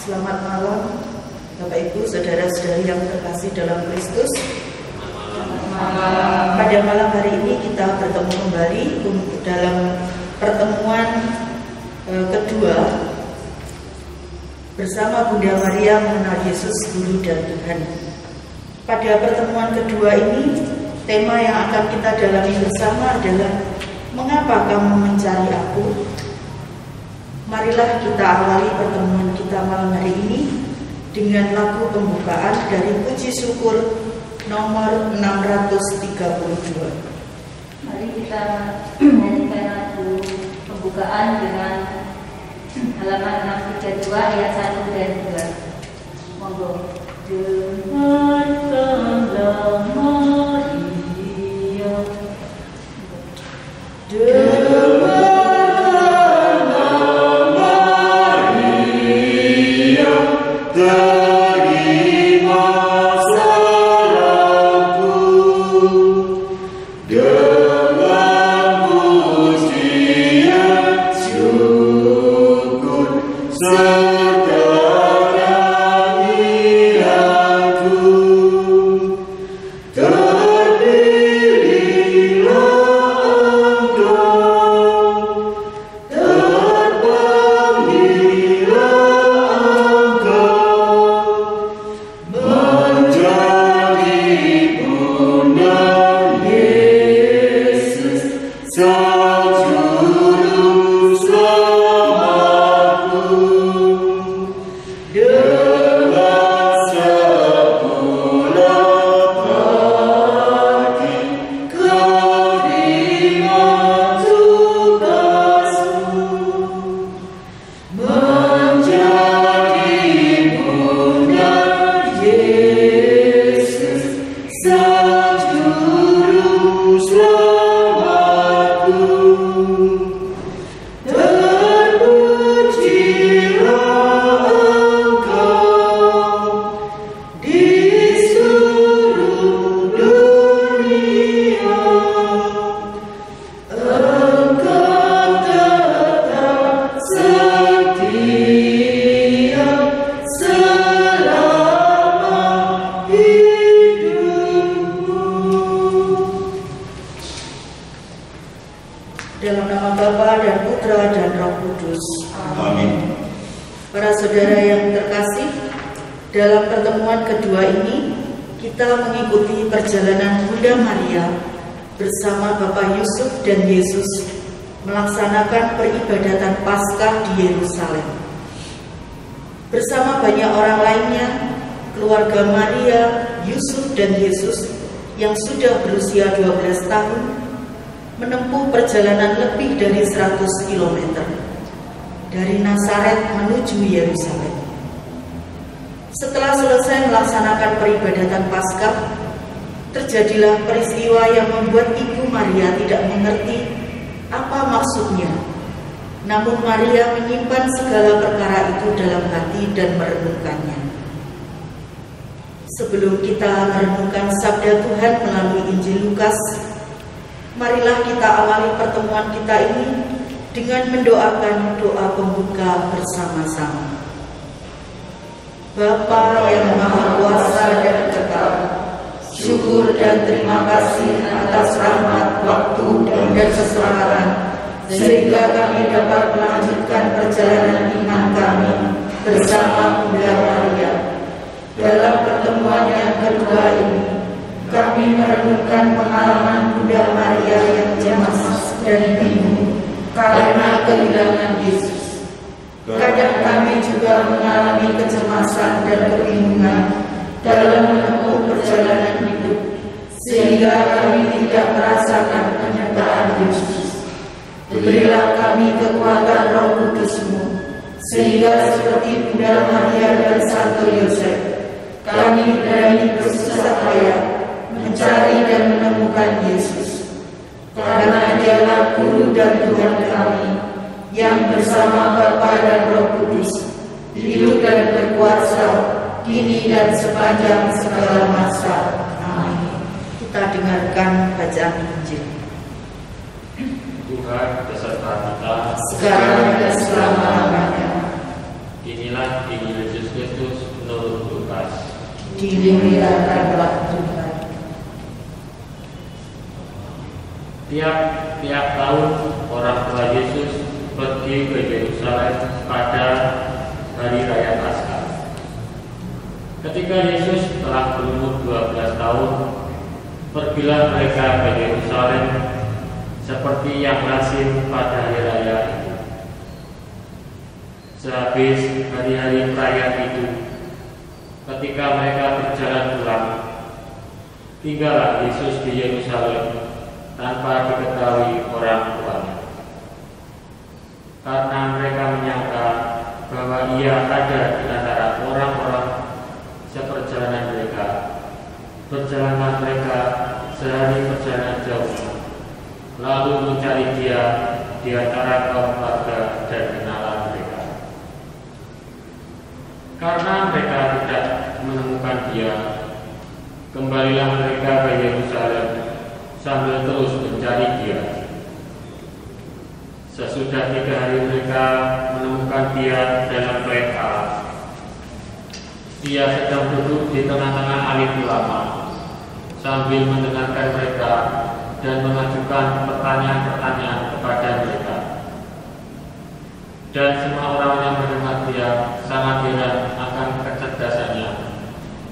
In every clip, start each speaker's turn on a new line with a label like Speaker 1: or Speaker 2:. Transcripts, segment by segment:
Speaker 1: Selamat malam Bapak Ibu, saudara-saudari yang terkasih dalam Kristus. Pada malam hari ini kita bertemu kembali dalam pertemuan kedua bersama Bunda Maria mengenal Yesus Guru dan Tuhan. Pada pertemuan kedua ini, tema yang akan kita dalami bersama adalah mengapa kamu mencari aku? Marilah kita awali pertemuan kita malam hari ini dengan lagu pembukaan dari puji syukur nomor 632.
Speaker 2: Mari kita menyanyikan lagu pembukaan dengan halaman 632 ayat 1 dan 2. Monggo. Dengarkanlah Maria.
Speaker 1: Dalam nama Bapa dan Putra dan Roh Kudus.
Speaker 3: Amin.
Speaker 1: Para saudara yang terkasih, dalam pertemuan kedua ini kita mengikuti perjalanan Bunda Maria bersama Bapak Yusuf dan Yesus melaksanakan peribadatan Paskah di Yerusalem. Bersama banyak orang lainnya, keluarga Maria, Yusuf dan Yesus yang sudah berusia 12 tahun menempuh perjalanan lebih dari 100 km dari Nazaret menuju Yerusalem. Setelah selesai melaksanakan peribadatan Paskah, terjadilah peristiwa yang membuat Ibu Maria tidak mengerti apa maksudnya. Namun Maria menyimpan segala perkara itu dalam hati dan merenungkannya. Sebelum kita merenungkan sabda Tuhan melalui Injil Lukas, marilah kita awali pertemuan kita ini dengan mendoakan doa pembuka bersama-sama. Bapa yang Maha Kuasa dan Kekal, syukur dan terima kasih atas rahmat, waktu, dan keselamatan, sehingga kami dapat melanjutkan perjalanan iman kami bersama Bunda Maria. Dalam pertemuan yang kedua ini, kami merenungkan pengalaman Bunda Maria yang cemas dan bingung karena kehilangan Yesus. Kadang kami juga mengalami kecemasan dan kebingungan dalam menempuh perjalanan hidup, sehingga kami tidak merasakan penyertaan Yesus. Berilah kami kekuatan Roh Kudus-Mu, sehingga seperti Bunda Maria dan Santo Yosef, kami berani bersusah payah mencari dan menemukan Yesus, karena Dialah Guru dan Tuhan kami yang bersama Bapa dan Roh Kudus hidup dan berkuasa kini dan sepanjang segala masa. Amin. Kita dengarkan bacaan Injil.
Speaker 3: Tuhan beserta kita
Speaker 1: sekarang dan selama-lamanya.
Speaker 3: Inilah Injil Yesus Kristus menurut Lukas.
Speaker 1: Dimuliakanlah Tuhan.
Speaker 3: Tiap tahun orang tua Yesus pergi ke Yerusalem pada hari raya Paskah. Ketika Yesus telah berumur 12 tahun, pergilah mereka ke Yerusalem seperti yang lazim pada hari raya itu. Sehabis hari-hari perayaan itu, ketika mereka berjalan pulang, tinggallah Yesus di Yerusalem tanpa diketahui orang tuanya. Karena mereka menyangka bahwa ia ada di antara orang-orang seperjalanan mereka. Perjalanan mereka sehari perjalanan jauh, lalu mencari dia di antara kaum keluarga dan kenalan mereka. Karena mereka tidak menemukan dia, kembalilah mereka ke Yerusalem sambil terus mencari dia. Sesudah 3 hari mereka menemukan dia dalam bait Allah. Dia sedang duduk di tengah-tengah alim ulama sambil mendengarkan mereka dan mengajukan pertanyaan-pertanyaan kepada mereka. Dan semua orang yang mendengar dia sangat heran akan kecerdasannya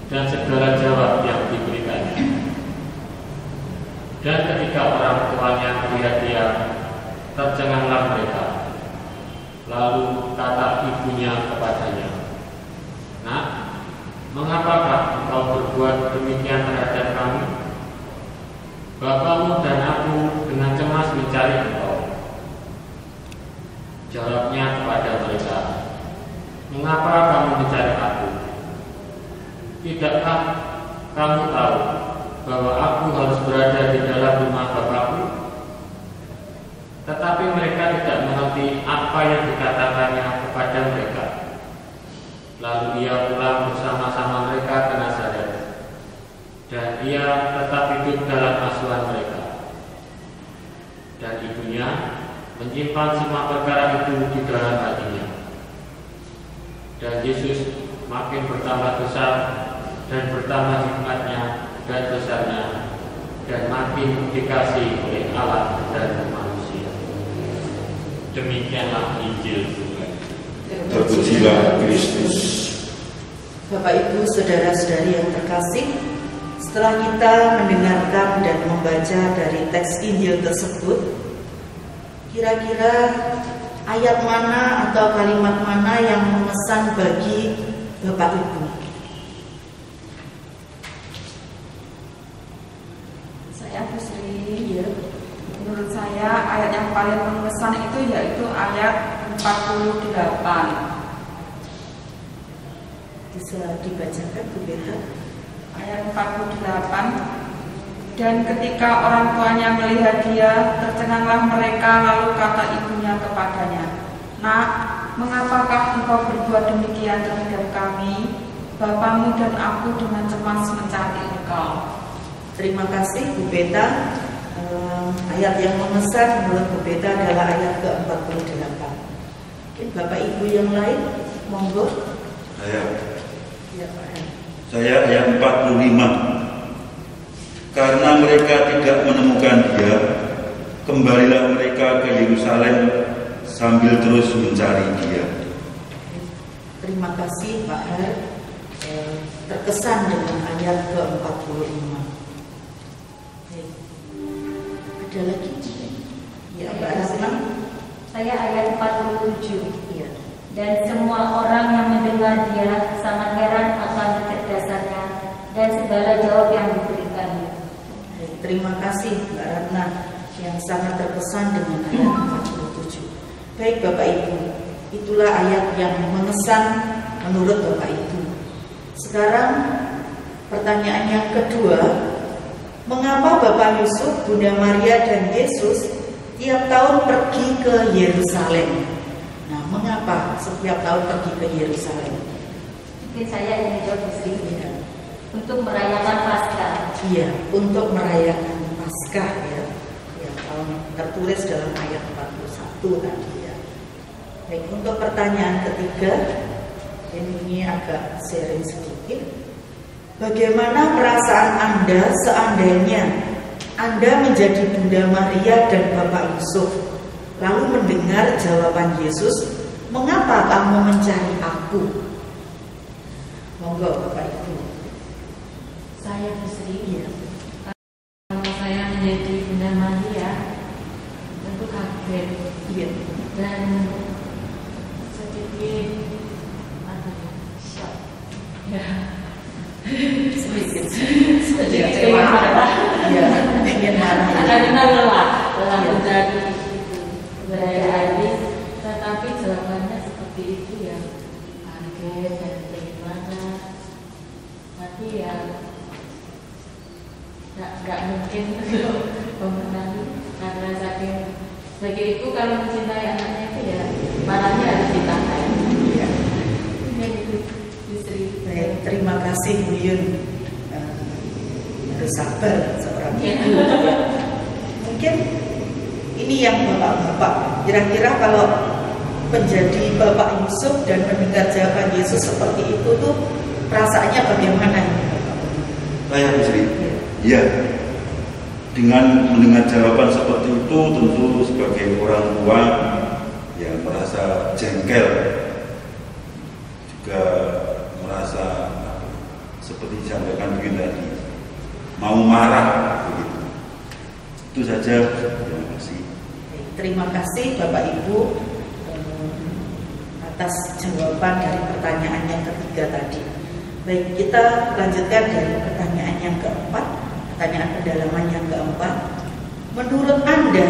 Speaker 3: dan segala jawab yang diberikannya. Dan ketika orang tuanya melihat dia, tercenganglah mereka. Lalu kata ibunya kepadanya, "Nak, mengapakah engkau berbuat demikian terhadap kami? Bapakmu dan aku dengan cemas mencari engkau." Jawabnya kepada mereka, "Mengapa kamu mencari aku? Tidakkah kamu tahu bahwa aku harus berada di dalam rumah Bapakku?" Tetapi mereka tidak mengerti apa yang dikatakannya kepada mereka. Lalu ia pulang bersama-sama mereka ke Nazaret, dan ia tetap hidup dalam asuhan mereka. Dan ibunya menyimpan semua perkara itu di dalam hatinya. Dan Yesus makin bertambah besar dan bertambah hikmatnya dan besarnya, dan makin dikasih oleh Allah dan manusia. Demikianlah Injil Tuhan.
Speaker 4: Terpujilah Kristus.
Speaker 1: Bapak Ibu, saudara-saudari yang terkasih, setelah kita mendengarkan dan membaca dari teks Injil tersebut, kira-kira ayat mana atau kalimat mana yang memesan bagi Bapak Ibu?
Speaker 5: Saya Bu Sri, menurut saya ayat yang paling mengesan itu yaitu ayat 48.
Speaker 1: Bisa dibacakan Bu Beta?
Speaker 5: Ayat 48. Dan ketika orang tuanya melihat dia, tercenganglah mereka, lalu kata ibunya kepadanya, "Nak, mengapakah engkau berbuat demikian terhadap kami? Bapamu dan aku dengan cemas mencari engkau."
Speaker 1: Terima kasih Bu Beta. Ayat yang memesan menurut Bu Beta adalah ayat ke-48. Mungkin Bapak Ibu yang lain, monggo.
Speaker 4: Saya ayat 45. Karena mereka tidak menemukan dia, kembalilah mereka ke Yerusalem sambil terus mencari dia.
Speaker 1: Terima kasih Pak Har. Terkesan dengan ayat ke-45. Ada lagi? Ya, Mbak Rasna.
Speaker 2: Saya ayat 47.
Speaker 1: Iya.
Speaker 2: Dan semua orang yang mendengar dia sangat heran akan kecerdasannya dan segala jawab yang diberikannya.
Speaker 1: Terima kasih Mbak Ratna yang sangat terkesan dengan ayat 47. Baik Bapak Ibu, itulah ayat yang mengesan menurut Bapak Ibu. Sekarang pertanyaan yang kedua, mengapa Bapak Yusuf, Bunda Maria dan Yesus tiap tahun pergi ke Yerusalem? Nah, mengapa setiap tahun pergi ke Yerusalem?
Speaker 2: Mungkin saya ingin jawab di sini. Untuk merayakan Paskah.
Speaker 1: Iya, untuk merayakan Paskah ya. Yang tertulis dalam ayat 41 tadi ya. Baik, untuk pertanyaan ketiga, Ini agak sharing sedikit. Bagaimana perasaan Anda seandainya Anda menjadi Bunda Maria dan Bapak Yusuf, lalu mendengar jawaban Yesus, "Mengapa kamu mencari aku?" Monggo Bapak Ibu.
Speaker 2: Saya Bu Sri. Kalau saya menjadi Bunda Maria, tentu kaget dan sedikit shock.
Speaker 1: Sedikit
Speaker 2: marah.
Speaker 1: Ingin marah.
Speaker 2: Karena lelah menjadi berada-ada, tetapi jawabannya seperti itu ya, kaget dan bagaimana. Tapi ya nggak mungkin memenangi, karena saking sebagai ibu kalau mencintai anaknya itu ya marahnya harus ditahan.
Speaker 1: Baik, terima kasih Bu Yun. Harus sabar seorang ibu. Mungkin ini yang bapak-bapak. Kira-kira kalau menjadi Bapak Yusuf dan mendengar jawaban Yesus seperti itu tuh perasaannya bagaimana?
Speaker 4: Saya Bu Sri. Ya, dengan mendengar jawaban seperti itu tentu sebagai orang tua yang merasa jengkel, juga merasa seperti disampaikan begini tadi, mau marah begitu. Itu saja. Terima kasih.
Speaker 1: Terima kasih Bapak Ibu atas jawaban dari pertanyaan yang ketiga tadi. Baik, kita lanjutkan dari pertanyaan yang keempat, pertanyaan pendalaman yang keempat. Menurut Anda,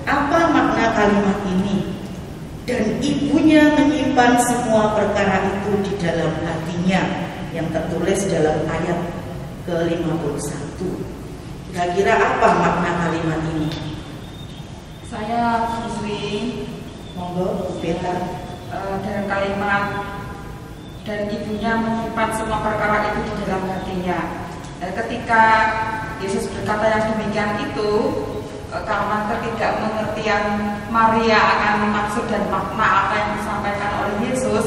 Speaker 1: apa makna kalimat ini? Dan ibunya menyimpan semua perkara itu di dalam hatinya, yang tertulis dalam ayat ke-51. Kira-kira apa makna kalimat ini?
Speaker 5: Saya Bu Sri,
Speaker 1: Monggo Bu Beta.
Speaker 5: dalam kalimat dan ibunya menyimpan semua perkara itu di dalam hatinya. Ketika Yesus berkata yang demikian itu, karena ketidakmengertian Maria akan maksud dan makna apa yang disampaikan oleh Yesus,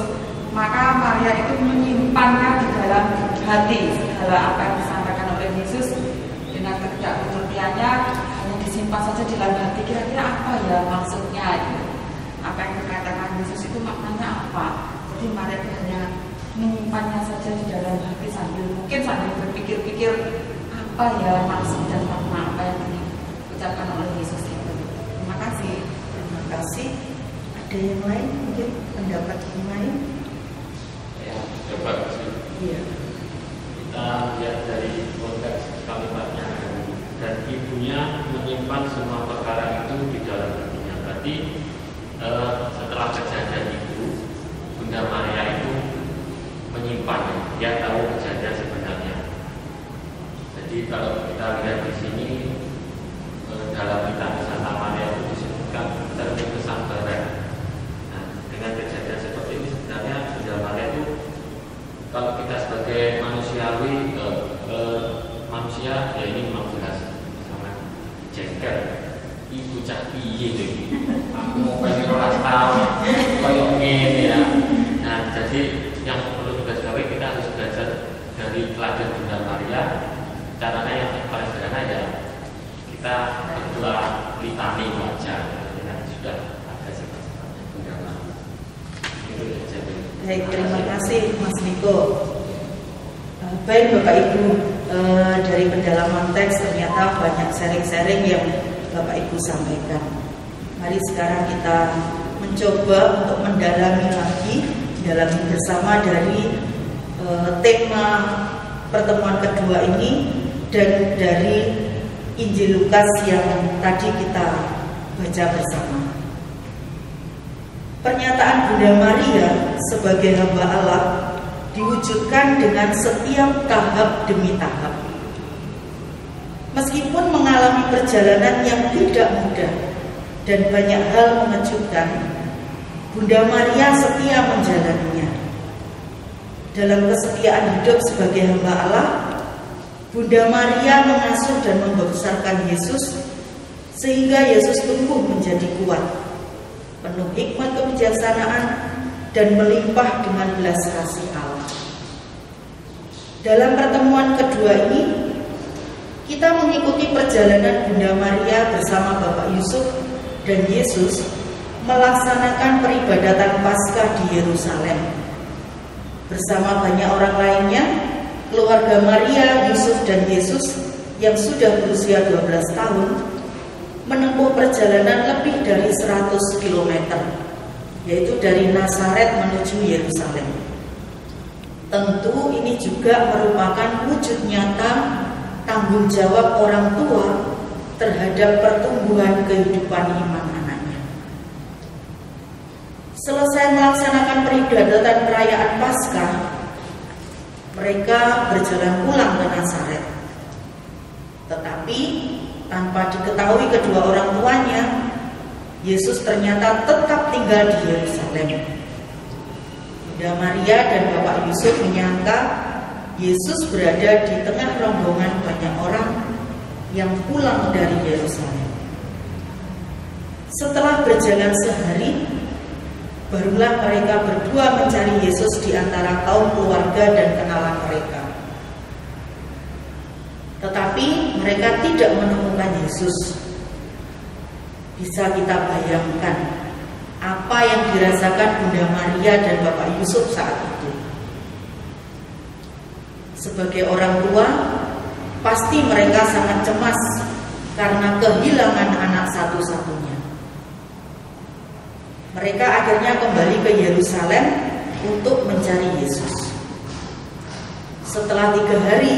Speaker 5: maka Maria itu menyimpannya di dalam hati. Segala apa yang disampaikan oleh Yesus dengan ketidakmengertiannya hanya disimpan saja di dalam hati. Kira-kira apa ya maksudnya? Apa yang dikatakan Yesus itu maknanya apa? Jadi Maria hanya menyimpannya saja di dalam hati sambil berpikir-pikir apa ya maksud dan makna apa yang diucapkan oleh Yesus itu. Terima kasih.
Speaker 1: Terima kasih. Ada yang lain mungkin pendapat yang lain?
Speaker 3: Ya, coba sih.
Speaker 1: Iya.
Speaker 3: Kita lihat dari konteks kalimatnya, dan ibunya menyimpan semua perkara itu di dalam hatinya. Berarti setelah kejadian itu, Bunda Maria itu menyimpannya. Dia tahu kejadian sebenarnya. Jadi kalau kita lihat di sini dalam kitab Santa Maria itu disebutkan cermin kesabaran. Nah, dengan kejadian seperti ini sebenarnya Bunda Maria itu, kalau kita sebagai manusiawi manusia ya ini memang jelas sangat jengkel. Ibu cah piye lho iki. Aku mau pengen 12 tahun koyo ngene ya. Nah, jadi yang perlu kita gawe, kita harus belajar dari teladan Bunda Maria. Caranya yang paling sederhana ya kita berdoa litani baca, ya sudah ada sifat-sifatnya Bunda Maria. Itu saja.
Speaker 1: Baik, terima kasih Mas Niko. Baik Bapak Ibu, dari pendalaman teks ternyata banyak sharing-sharing yang Bapak Ibu sampaikan. Mari sekarang kita mencoba untuk mendalami lagi bersama dari tema pertemuan kedua ini dan dari Injil Lukas yang tadi kita baca bersama. Pernyataan Bunda Maria sebagai hamba Allah diwujudkan dengan setiap tahap demi tahap. Meskipun mengalami perjalanan yang tidak mudah dan banyak hal mengejutkan, Bunda Maria setia menjalaninya. Dalam kesetiaan hidup sebagai hamba Allah, Bunda Maria mengasuh dan membesarkan Yesus sehingga Yesus tumbuh menjadi kuat, penuh hikmat kebijaksanaan dan melimpah dengan dengan belas kasih Allah. Dalam pertemuan kedua ini, kita mengikuti perjalanan Bunda Maria bersama Bapak Yusuf dan Yesus melaksanakan peribadatan Paskah di Yerusalem. Bersama banyak orang lainnya, keluarga Maria, Yusuf, dan Yesus yang sudah berusia 12 tahun menempuh perjalanan lebih dari 100 km, yaitu dari Nazaret menuju Yerusalem. Tentu ini juga merupakan wujud nyata tanggung jawab orang tua terhadap pertumbuhan kehidupan iman anaknya. Selesai melaksanakan peribadatan perayaan Paskah, mereka berjalan pulang ke Nazaret. Tetapi tanpa diketahui kedua orang tuanya, Yesus ternyata tetap tinggal di Yerusalem. Bunda Maria dan Bapak Yusuf menyangka Yesus berada di tengah rombongan banyak orang yang pulang dari Yerusalem. Setelah berjalan sehari, barulah mereka berdua mencari Yesus di antara kaum keluarga dan kenalan mereka. Tetapi mereka tidak menemukan Yesus. Bisa kita bayangkan apa yang dirasakan Bunda Maria dan Bapak Yusuf saat itu. Sebagai orang tua, pasti mereka sangat cemas karena kehilangan anak satu-satunya. Mereka akhirnya kembali ke Yerusalem untuk mencari Yesus. Setelah 3 hari,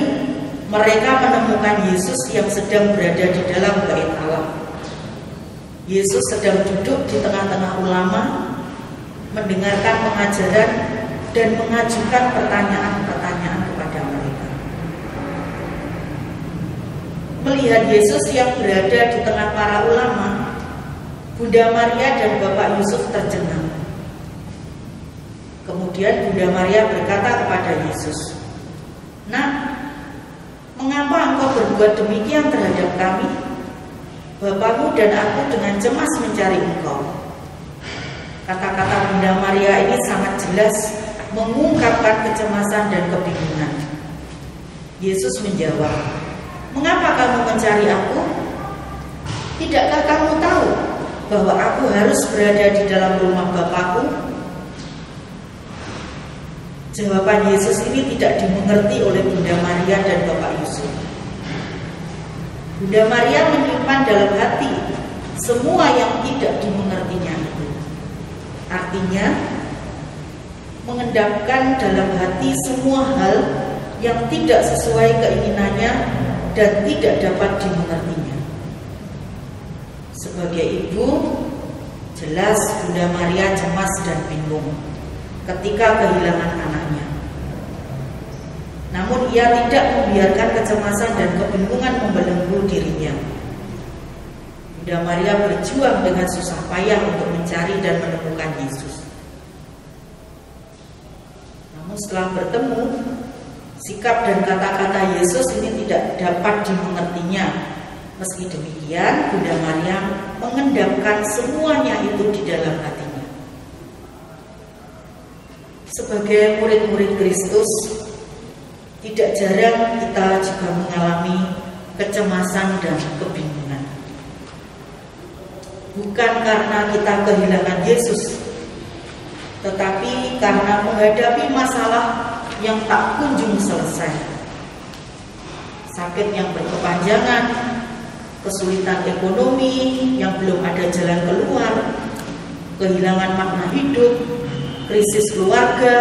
Speaker 1: mereka menemukan Yesus yang sedang berada di dalam bait Allah. Yesus sedang duduk di tengah-tengah ulama, mendengarkan pengajaran dan mengajukan pertanyaan-pertanyaan kepada mereka. Melihat Yesus yang berada di tengah para ulama, Bunda Maria dan Bapak Yusuf tercengang. Kemudian Bunda Maria berkata kepada Yesus, "Nak, mengapa engkau berbuat demikian terhadap kami? Bapakmu dan aku dengan cemas mencari engkau." Kata-kata Bunda Maria ini sangat jelas mengungkapkan kecemasan dan kebingungan. Yesus menjawab, "Mengapa kamu mencari aku? Tidakkah kamu tahu bahwa aku harus berada di dalam rumah Bapakku?" Jawaban Yesus ini tidak dimengerti oleh Bunda Maria dan Bapak Yusuf. Bunda Maria menyimpan dalam hati semua yang tidak dimengertinya itu. Artinya, mengendapkan dalam hati semua hal yang tidak sesuai keinginannya dan tidak dapat dimengertinya. Sebagai ibu, jelas Bunda Maria cemas dan bingung ketika kehilangan anaknya. Namun ia tidak membiarkan kecemasan dan kebingungan membelenggu dirinya. Bunda Maria berjuang dengan susah payah untuk mencari dan menemukan Yesus. Namun setelah bertemu, sikap dan kata-kata Yesus ini tidak dapat dimengertinya. Meski demikian, Bunda Maria mengendapkan semuanya itu di dalam hatinya. Sebagai murid-murid Kristus, tidak jarang kita juga mengalami kecemasan dan kebingungan. Bukan karena kita kehilangan Yesus, tetapi karena menghadapi masalah yang tak kunjung selesai. Sakit yang berkepanjangan, kesulitan ekonomi yang belum ada jalan keluar, kehilangan makna hidup, krisis keluarga,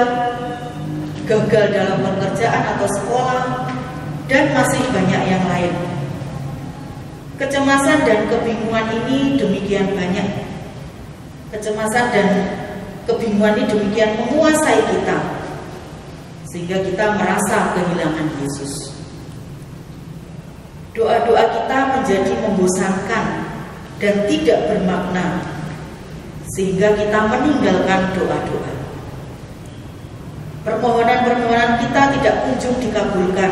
Speaker 1: gagal dalam pekerjaan atau sekolah, dan masih banyak yang lain. Kecemasan dan kebingungan ini demikian banyak. Kecemasan dan kebingungan ini demikian menguasai kita, sehingga kita merasa kehilangan Yesus. Doa-doa kita menjadi membosankan dan tidak bermakna, sehingga kita meninggalkan doa-doa. Permohonan-permohonan kita tidak kunjung dikabulkan,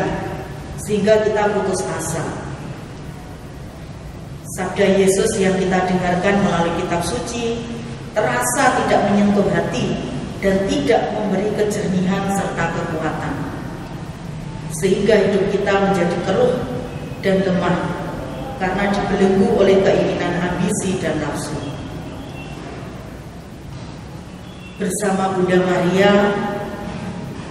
Speaker 1: sehingga kita putus asa. Sabda Yesus yang kita dengarkan melalui kitab suci terasa tidak menyentuh hati, dan tidak memberi kejernihan serta kekuatan, sehingga hidup kita menjadi keruh dan lemah karena dibelenggu oleh keinginan ambisi dan nafsu. Bersama Bunda Maria,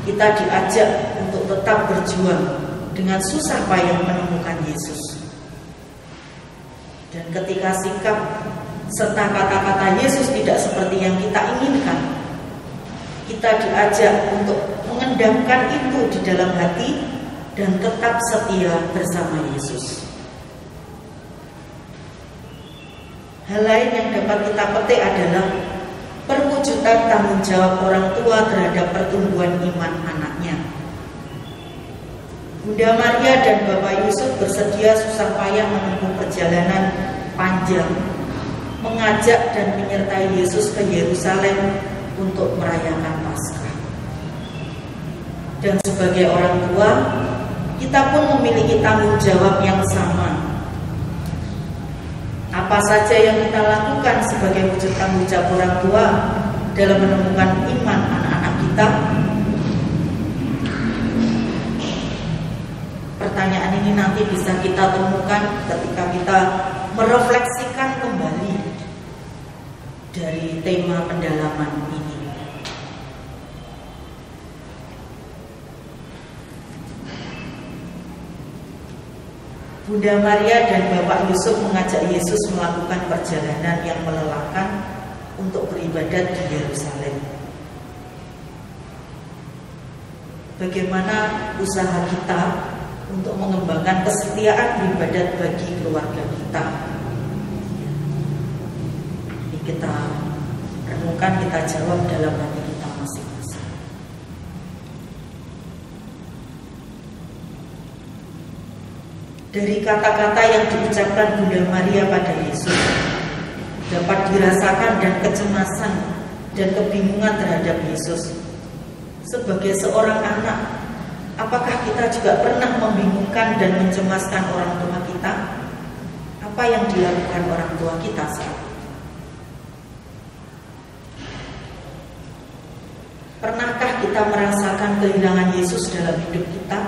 Speaker 1: kita diajak untuk tetap berjuang dengan susah payah menemukan Yesus. Dan ketika sikap serta kata-kata Yesus tidak seperti yang kita inginkan, kita diajak untuk mengendamkan itu di dalam hati dan tetap setia bersama Yesus. Hal lain yang dapat kita petik adalah perwujudan tanggung jawab orang tua terhadap pertumbuhan iman anaknya. Bunda Maria dan Bapak Yusuf bersedia susah payah menempuh perjalanan panjang, mengajak dan menyertai Yesus ke Yerusalem untuk merayakan Paskah. Dan sebagai orang tua, kita pun memiliki tanggung jawab yang sama. Apa saja yang kita lakukan sebagai wujud tanggung jawab orang tua dalam menemukan iman anak-anak kita? Pertanyaan ini nanti bisa kita temukan ketika kita merefleksikan kembali dari tema pendalaman ini. Bunda Maria dan Bapak Yusuf mengajak Yesus melakukan perjalanan yang melelahkan untuk beribadat di Yerusalem. Bagaimana usaha kita untuk mengembangkan kesetiaan beribadat bagi keluarga kita? Ini kita renungkan, kita jawab dalam hati kita masing-masing. Dari kata-kata yang diucapkan Bunda Maria pada Yesus dapat dirasakan dan kecemasan dan kebingungan terhadap Yesus. Sebagai seorang anak, apakah kita juga pernah membingungkan dan mencemaskan orang tua kita? Apa yang dilakukan orang tua kita saat itu? Pernahkah kita merasakan kehilangan Yesus dalam hidup kita?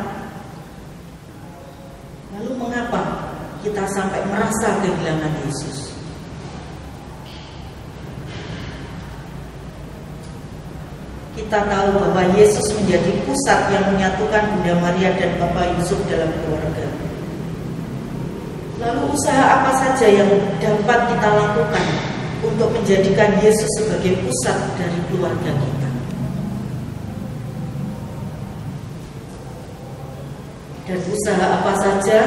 Speaker 1: Lalu mengapa kita sampai merasa kehilangan Yesus? Kita tahu bahwa Yesus menjadi pusat yang menyatukan Bunda Maria dan Bapak Yusuf dalam keluarga. Lalu usaha apa saja yang dapat kita lakukan untuk menjadikan Yesus sebagai pusat dari keluarga kita? Dan usaha apa saja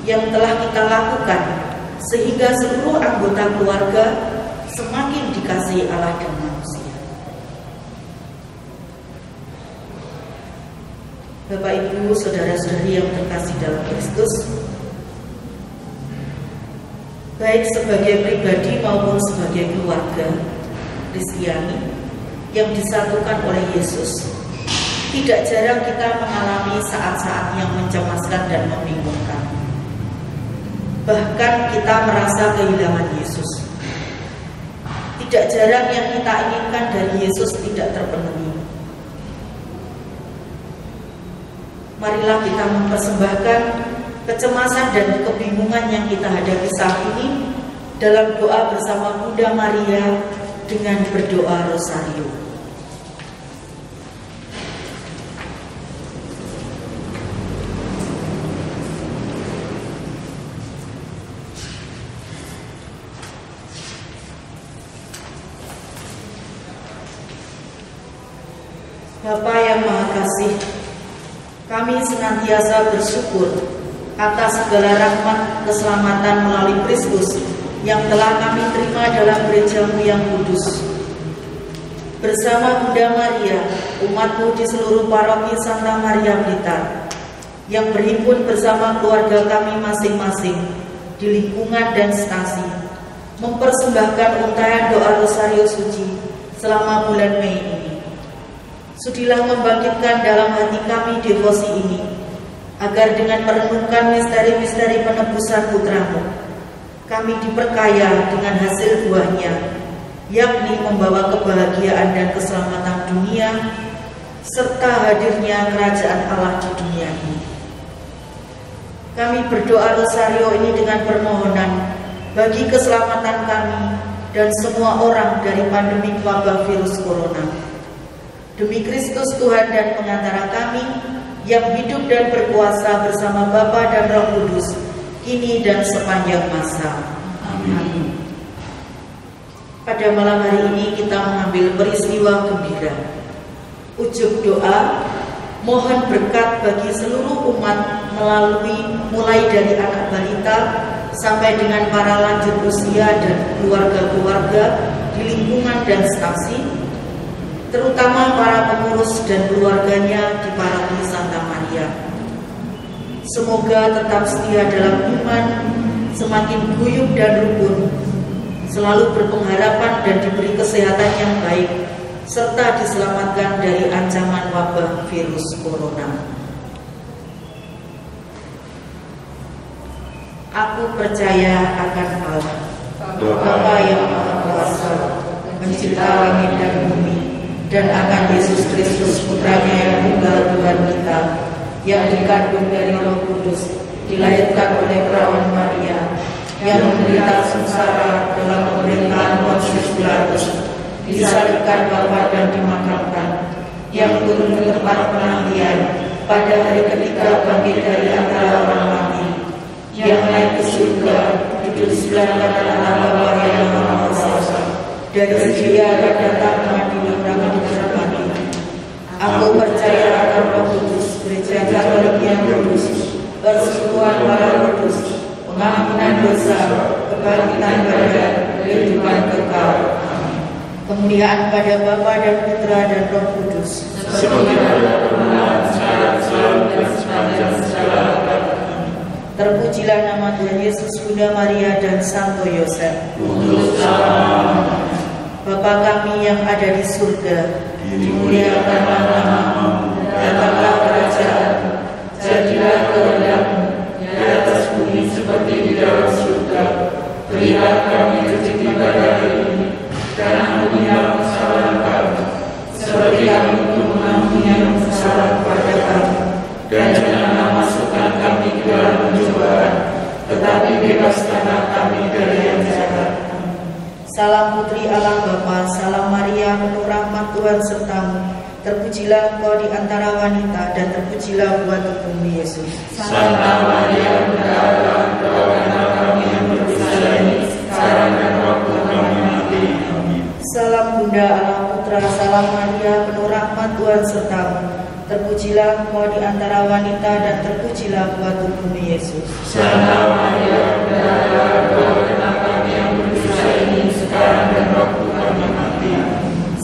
Speaker 1: yang telah kita lakukan sehingga seluruh anggota keluarga semakin dikasihi Allah dan manusia? Bapak, Ibu, saudara-saudari yang terkasih dalam Kristus, baik sebagai pribadi maupun sebagai keluarga Kristiani yang disatukan oleh Yesus, tidak jarang kita mengalami saat-saat yang mencemaskan dan membingungkan. Bahkan kita merasa kehilangan Yesus. Tidak jarang yang kita inginkan dari Yesus tidak terpenuhi. Marilah kita mempersembahkan kecemasan dan kebingungan yang kita hadapi saat ini dalam doa bersama Bunda Maria dengan berdoa rosario. Bapa yang Maha Kasih, kami senantiasa bersyukur atas segala rahmat keselamatan melalui Kristus yang telah kami terima dalam gereja-Mu yang kudus. Bersama Bunda Maria, umat-Mu di seluruh paroki Santa Maria Blitar, yang berhimpun bersama keluarga kami masing-masing di lingkungan dan stasi, mempersembahkan untayan doa Rosario Suci selama bulan Mei ini. Sudilah membangkitkan dalam hati kami devosi ini, agar dengan merenungkan misteri-misteri penebusan Putra-Mu, kami diperkaya dengan hasil buahnya, yakni membawa kebahagiaan dan keselamatan dunia, serta hadirnya kerajaan Allah di dunia ini. Kami berdoa rosario ini dengan permohonan bagi keselamatan kami dan semua orang dari pandemi wabah virus corona. Demi Kristus Tuhan dan pengantara kami, yang hidup dan berkuasa bersama Bapa dan Roh Kudus, kini dan sepanjang masa. Amin. Pada malam hari ini kita mengambil peristiwa gembira. Ujug doa, mohon berkat bagi seluruh umat mulai dari anak balita sampai dengan para lanjut usia dan keluarga-keluarga di lingkungan dan stasi, terutama para pengurus dan keluarganya di Paroki Santa Maria. Semoga tetap setia dalam iman, semakin guyup dan rukun, selalu berpengharapan dan diberi kesehatan yang baik, serta diselamatkan dari ancaman wabah virus corona. Aku percaya akan Allah, Bapa yang Maha Kuasa, pencipta langit dan bumi, dan akan Yesus Kristus putranya yang tunggal Tuhan kita, yang dikandung dari Roh Kudus, dilahirkan oleh perawan Maria, yang menderita sengsara dalam pemerintahan Pontius Pilatus, disalibkan Bapa dan dimakamkan, yang turun ke tempat penantian, pada hari ketiga bangkit dari antara orang mati, yang naik ke surga, duduk sebelah kanan Allah Bapa yang Maha Kuasa. Dari Dia akan datang mengadili orang hidup dan mati. Aku percaya akan Roh Kudus, Gereja Katolik yang kudus, persekutuan para kudus, pengampunan dosa, kebangkitan badan, kehidupan kekal. Kemuliaan pada Bapa dan Putra dan Roh Kudus,
Speaker 4: seperti pada permulaan, sekarang, selalu, dan sepanjang segala abad.
Speaker 1: Terpujilah nama Tuhan Yesus, Bunda Maria, dan Santo Yosef.
Speaker 4: Untuk selama-lamanya.
Speaker 1: Bapa kami yang ada di surga,
Speaker 4: dimuliakanlah namamu, datanglah kerajaan, jadilah kehendakmu di atas bumi seperti di dalam surga. Berilah kami rezeki pada hari ini, dan ampunilah kesalahan kami, seperti kami pun mengampuni yang bersalah kepada kami. Dan janganlah masukkan kami ke dalam pencobaan, tetapi bebaskanlah kami dari yang jahat.
Speaker 1: Salam Putri Allah Bapa, salam Maria, penuh rahmat Tuhan sertamu. Terpujilah engkau di antara wanita, dan terpujilah buah tubuhmu Yesus.
Speaker 4: Santa Maria, Bunda Allah, doakanlah kami yang berdosa ini, sekarang dan waktu kami mati. Amin.
Speaker 1: Salam Bunda Allah Putra, salam Maria, penuh rahmat Tuhan sertamu. Terpujilah engkau di antara wanita, dan terpujilah buah tubuhmu Yesus.
Speaker 4: Santa Maria, Bunda Allah, doakanlah kami yang berdosa ini, sekarang dan waktu kami mati.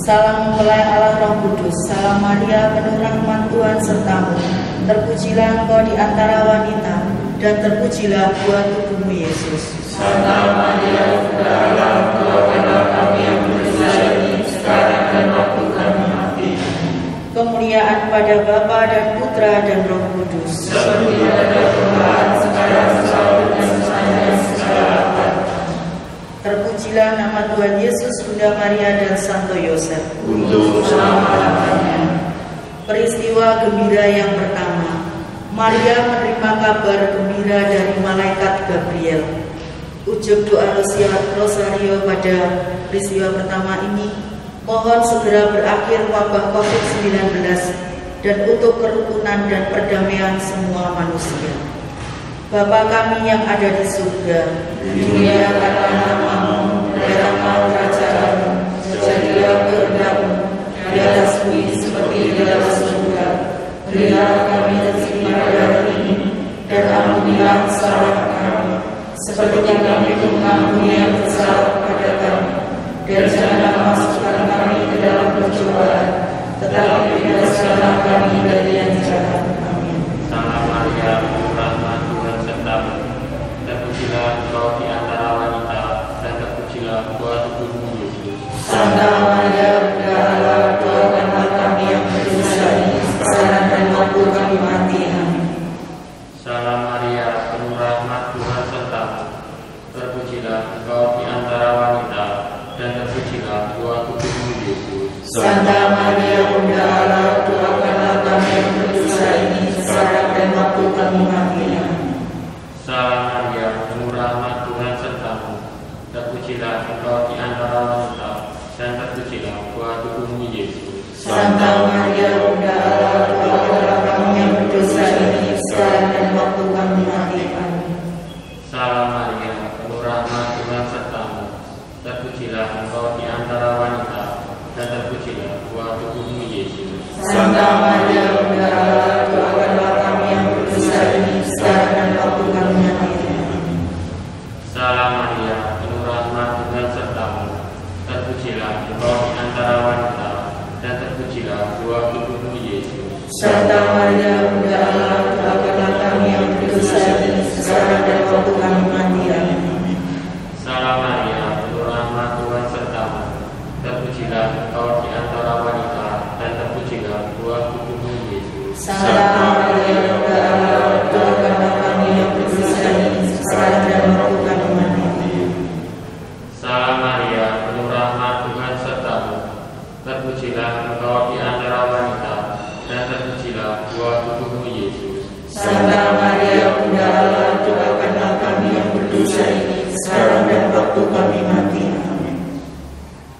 Speaker 1: Salam mempelai Allah Roh Kudus, salam Maria, penuh rahmat Tuhan sertamu. Terpujilah engkau di antara wanita, dan terpujilah buah tubuhmu Yesus.
Speaker 4: Santa Maria, Bunda Allah, doakanlah kami yang berdosa ini, sekarang dan waktu kami mati.
Speaker 1: Kemuliaan pada Bapa dan Putra dan Roh Kudus,
Speaker 4: seperti pada permulaan, sekarang, selalu, dan sepanjang segala abad.
Speaker 1: Terpujilah nama Tuhan Yesus, Bunda Maria, dan Santo Yosef.
Speaker 4: Untuk selama-lamanya.
Speaker 1: Peristiwa gembira yang pertama, Maria menerima kabar gembira dari malaikat Gabriel. Ujug doa rosario pada peristiwa pertama ini, mohon segera berakhir wabah COVID-19 dan untuk kerukunan dan perdamaian semua manusia. Bapa kami yang ada di surga, dimuliakanlah namamu, datanglah kerajaanmu, jadilah kehendakmu di atas bumi seperti di dalam surga. Berilah kami rezeki pada hari ini, dan ampunilah kesalahan kami, seperti kami pun mengampuni yang bersalah kepada kami. Dan janganlah masukkan kami ke dalam pencobaan, tetapi bebaskanlah kami dari yang jahat. Amin.
Speaker 3: Salam Maria, penuh rahmat Tuhan sertamu. Terpujilah engkau di antara wanita, dan terpujilah buah tubuhmu Yesus.
Speaker 1: Santa Maria, Bunda Allah, doakanlah kami yang berdosa ini, sekarang dan waktu kami mati. Amin.
Speaker 3: Salam Maria, penuh rahmat Tuhan sertamu. Terpujilah engkau di antara wanita, dan terpujilah
Speaker 1: Santa Maria Bunda Allah, doakanlah kami yang berdosa ini sekarang dan waktu kami mati. Amin.
Speaker 3: Salam Maria, penuh rahmat Tuhan sertamu. Terpujilah engkau di antara wanita, dan terpujilah buah tubuhmu Yesus.
Speaker 1: Santa Maria Bunda Allah, doakanlah kami yang berdosa ini sekarang dan waktu kami mati.
Speaker 3: Salam Maria, penuh rahmat Tuhan sertamu. Terpujilah engkau di antara wanita, dan terpujilah buah tubuhmu Yesus.
Speaker 1: Santa Maria Bunda Allah, doakanlah kami yang berdosa ini sekarang dan waktu kami mati. Amin.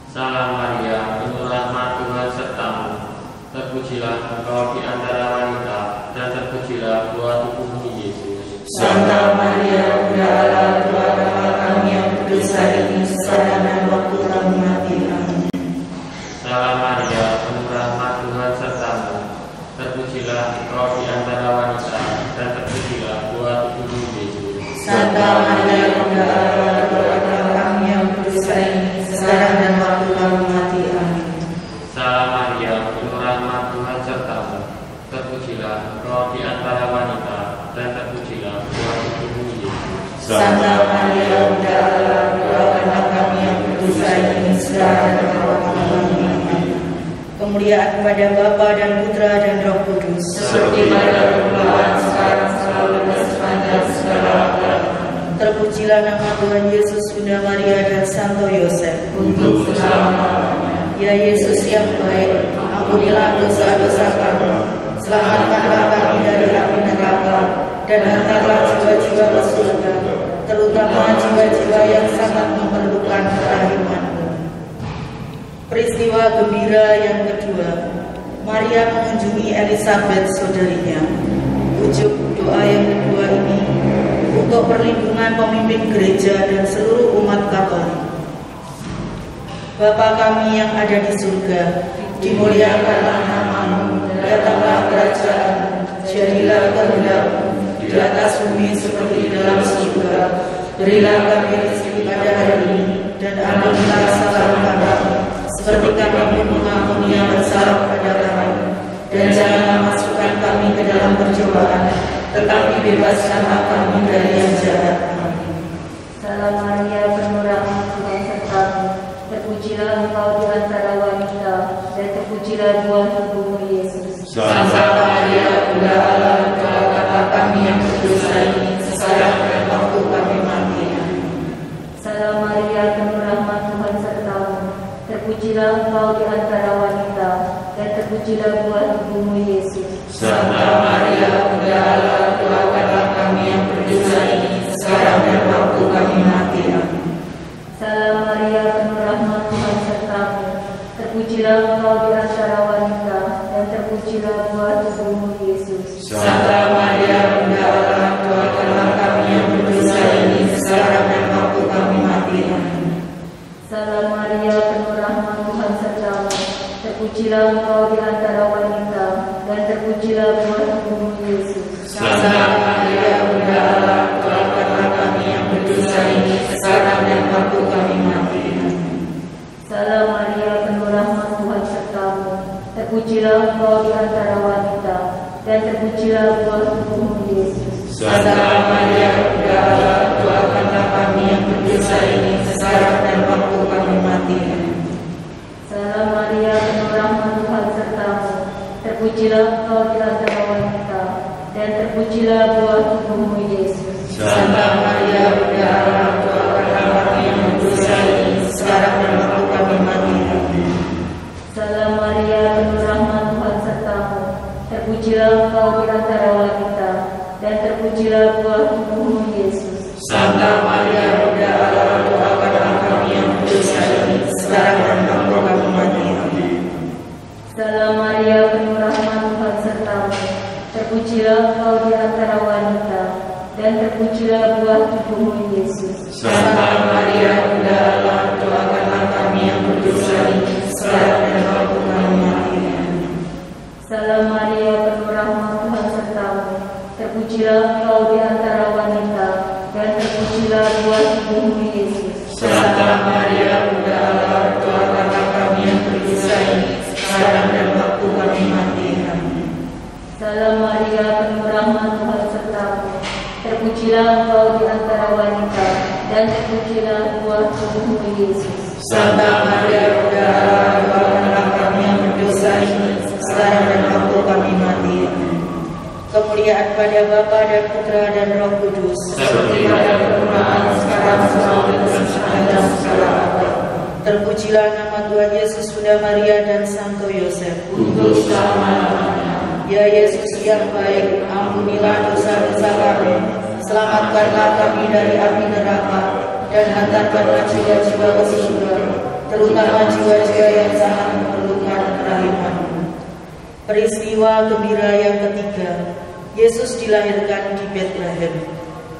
Speaker 3: Salam Maria, penuh rahmat Tuhan sertamu. Terpujilah engkau di antara wanita, dan terpujilah buah tubuhmu Yesus.
Speaker 1: Santa Maria Bunda Allah, doakanlah kami yang berdosa ini sekarang dan waktu kami mati. Amin.
Speaker 3: Salam Maria, penuh rahmat Tuhan sertamu. Terpujilah engkau di antara wanita, dan terpujilah buah tubuhmu Yesus.
Speaker 1: Santa Maria Bunda Allah, doakanlah kami yang berdosa ini sekarang dan waktu kami mati. Amin.
Speaker 3: Salam Maria, penuh rahmat Tuhan sertamu. Terpujilah engkau di antara wanita, dan terpujilah buah tubuhmu Yesus.
Speaker 1: Santa Maria Bunda Allah, doakanlah kami yang berdosa ini sekarang dan waktu kami mati. Kemuliaan kepada Bapa dan Putra dan Roh Kudus,
Speaker 4: seperti pada permulaan, sekarang, selalu, dan sepanjang segala abad.
Speaker 1: Terpujilah nama Tuhan Yesus, Bunda Maria dan Santo Yosef.
Speaker 4: Untuk selama-lamanya.
Speaker 1: Ya Yesus yang baik, ampunilah dosa-dosa kami, selamatkanlah kami dari api neraka, dan hantarlah jiwa-jiwa ke surga, terutama jiwa-jiwa yang sangat memerlukan kerahiman-Mu. Peristiwa gembira yang kedua, Maria mengunjungi Elizabeth saudarinya. Ujuk doa yang kedua ini untuk perlindungan pemimpin gereja dan seluruh umat Katolik. Bapa kami yang ada di surga, dimuliakanlah nama-Mu, datanglah kerajaan-Mu, jadilah kehendak-Mu di atas bumi seperti di dalam surga. Berilah kami rezeki pada hari ini, dan ampunilah kesalahan kami, seperti kami pun mengampuni yang bersalah kepada kami. Dan janganlah masukkan kami ke dalam percobaan, tetapi bebaskanlah kami dari yang jahat. Amin.
Speaker 2: Salam Maria, penuh rahmat Tuhan sertamu. Terpujilah engkau di antara wanita, dan terpujilah buah tubuhmu Yesus.
Speaker 4: Santa Maria Bunda Allah, doakanlah kami yang berdosa ini sekarang dan waktu kami mati.
Speaker 2: Salam Maria, penuh rahmat Tuhan sertamu. Terpujilah engkau di antara wanita, dan terpujilah buah tubuhmu Yesus.
Speaker 4: Santa Maria Bunda Allah, doakanlah kami yang berdosa ini sekarang dan waktu kami mati.
Speaker 2: Salam Maria, penuh rahmat Tuhan sertamu. Terpujilah engkau di antara wanita, dan terpujilah buah tubuhmu Yesus.
Speaker 4: Santa Maria Bunda Allah, doakanlah kami yang berdosa ini sekarang dan waktu kami mati.
Speaker 2: Salam Maria, penuh rahmat Tuhan sertamu. Terpujilah engkau di antara wanita, dan terpujilah buah tubuhmu Yesus.
Speaker 4: Santa Maria Bunda Allah, doakanlah kami yang berdosa ini sekarang dan waktu kami mati.
Speaker 2: Salam Maria, penuh rahmat Tuhan sertamu. Terpujilah engkau di antara wanita, dan terpujilah buah tubuhmu Yesus.
Speaker 4: Santa Maria Bunda Allah, doakanlah kami yang berdosa ini sekarang dan waktu kami mati.
Speaker 2: Salam Maria, penuh rahmat Tuhan sertamu. Terpujilah engkau di antara wanita, dan terpujilah buah tubuhmu Yesus.
Speaker 4: Santa Maria Bunda Allah, doakanlah kami yang berdosa ini sekarang dan waktu kami mati.
Speaker 2: Salam Maria, penuh rahmat Tuhan sertamu. Terpujilah engkau di antara wanita, dan terpujilah buah tubuhmu Yesus.
Speaker 4: Santa Maria Bunda Allah, doakanlah kami yang berdosa ini sekarang dan waktu kami mati.
Speaker 2: Salam Maria, penuh rahmat Tuhan sertamu. Terpujilah engkau di antara wanita, dan terpujilah buah tubuhmu Yesus.
Speaker 4: Santa Maria Bunda Allah, doakanlah kami yang berdosa ini sekarang dan waktu kami mati.
Speaker 2: Salam Maria, penuh rahmat Tuhan sertamu. Terpujilah engkau di antara wanita, dan terpujilah buah tubuhmu Yesus.
Speaker 4: Santa Maria Bunda Allah, doakanlah kami yang berdosa ini sekarang dan waktu kami mati.
Speaker 2: Salam Maria, penuh rahmat, Tuhan sertamu. Terpujilah engkau di antara wanita, dan terpujilah buah tubuhmu Yesus.
Speaker 1: Santa Maria, Bunda Allah, doakanlah kami yang berdosa ini, sekarang dan waktu kami mati. Kemuliaan pada Bapa dan Putra dan Roh Kudus,
Speaker 4: seperti pada permulaan, sekarang, selalu, dan segala abad.
Speaker 1: Terpujilah nama Tuhan Yesus, Bunda Maria dan Santo Yosef.
Speaker 4: Untuk selama-lamanya.
Speaker 1: Ya Yesus yang baik, ampunilah dosa-dosa kami, selamatkanlah kami dari api neraka, dan hantarkanlah jiwa-jiwa ke surga, terutama jiwa-jiwa yang sangat memerlukan kerahiman-Mu. Peristiwa gembira yang ketiga, Yesus dilahirkan di Bethlehem.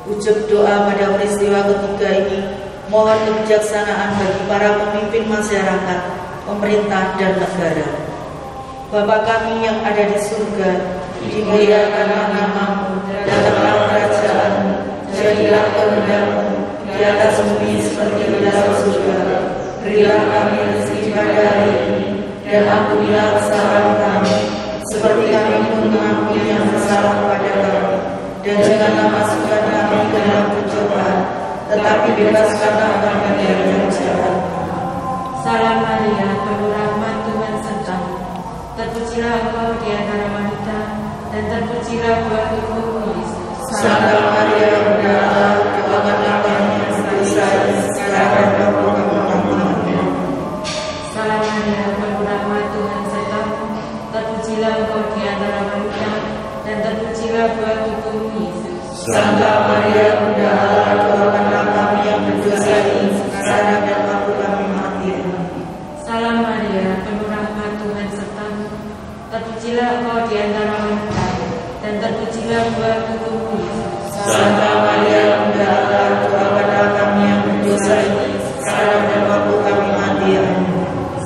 Speaker 1: Ujub doa pada peristiwa ketiga ini mohon kebijaksanaan bagi para pemimpin masyarakat, pemerintah, dan negara. Bapa kami yang ada di surga, dimuliakanlah nama-Mu, datanglah kerajaan-Mu, jadilah kehendak-Mu di atas bumi seperti di dalam surga. Berilah kami rezeki pada hari ini, dan ampunilah kesalahan kami, seperti kami pun mengampuni yang bersalah pada kami. Dan janganlah masukkan kami ke dalam pencobaan, tetapi bebaskanlah kami dari yang jahat.
Speaker 5: Salam Maria, penuh rahmat, Tuhan sertamu. Terpujilah engkau di antara wanita, dan terpujilah buah tubuhmu Yesus.
Speaker 1: Santa Maria, Bunda Allah, doakanlah kami yang berdosa ini, sekarang dan waktu kami mati.
Speaker 5: Salam Maria, penuh rahmat, Tuhan sertamu. Terpujilah engkau di antara wanita, dan terpujilah buah tubuhmu Yesus.
Speaker 1: Santa Maria, Bunda Allah, doakanlah kami yang berdosa ini, sekarang dan waktu kami mati.
Speaker 5: Salam Maria, penuh rahmat, Tuhan sertamu. Terpujilah engkau di antara wanita, dan terpujilah buah tubuhmu Yesus.
Speaker 1: Santa Maria, Bunda Allah, doakanlah kami yang berdosa ini, sekarang dan waktu kami mati.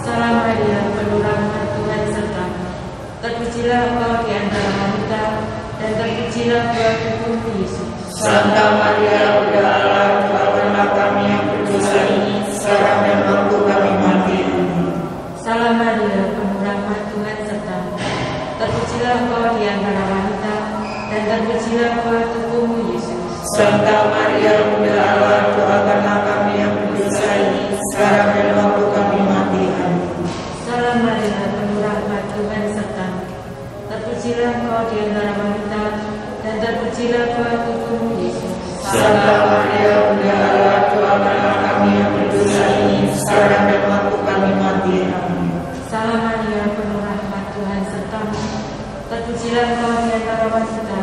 Speaker 5: Salam Maria, penuh rahmat, Tuhan sertamu. Terpujilah engkau di antara wanita, dan terpujilah buah tubuhmu Yesus.
Speaker 1: Santa Maria, Bunda Allah, doakanlah kami yang berdosa ini, sekarang dan waktu kami mati.
Speaker 5: Salam Maria, penuh rahmat, Tuhan sertamu. Terpujilah engkau di antara wanita, dan terpujilah buah tubuhmu Yesus.
Speaker 1: Santa Maria, Bunda Allah, doakanlah kami yang berdosa ini, sekarang dan waktu kami mati.
Speaker 5: Salam Maria, penuh rahmat, Tuhan sertamu. Terpujilah engkau di antara wanita, dan terpujilah buah tubuhmu Yesus.
Speaker 1: Santa Maria, Bunda Allah, doakanlah kami yang berdosa ini, sekarang dan waktu kami mati.
Speaker 5: Salam Maria, penuh rahmat, Tuhan sertamu. Terpujilah engkau di antara wanita,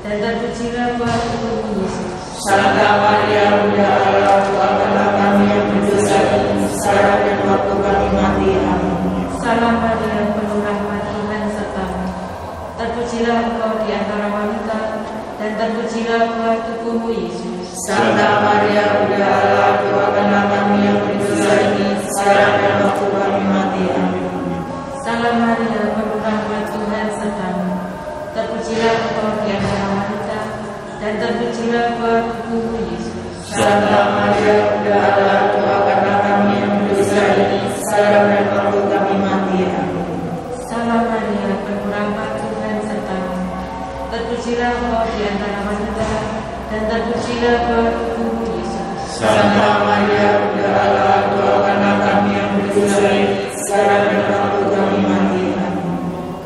Speaker 5: dan terpujilah buah tubuhmu Yesus.
Speaker 1: Santa Maria, Bunda Allah, doakanlah kami yang berdosa ini, sekarang dan waktu kami mati.
Speaker 5: Salam Maria, penuh rahmat, Tuhan sertamu. Terpujilah engkau di antara wanita, dan terpujilah buah tubuhmu Yesus.
Speaker 1: Santa Maria, Bunda Allah, doakanlah kami yang berdosa ini, sekarang dan waktu kami mati.
Speaker 5: Salam Maria, penuh rahmat, Tuhan sertamu. Terpujilah engkau di antara wanita, dan terpujilah buah tubuhmu Yesus.
Speaker 1: Santa Maria, Bunda Allah, doakanlah kami yang berdosa ini, sekarang dan waktu kami mati.
Speaker 5: Salam Maria, penuh rahmat, Tuhan sertamu. Terpujilah engkau di antara wanita, dan terpujilah buah tubuhmu Yesus.
Speaker 1: Santa Maria, Bunda Allah, doakanlah kami yang berdosa ini, sekarang dan waktu kami mati.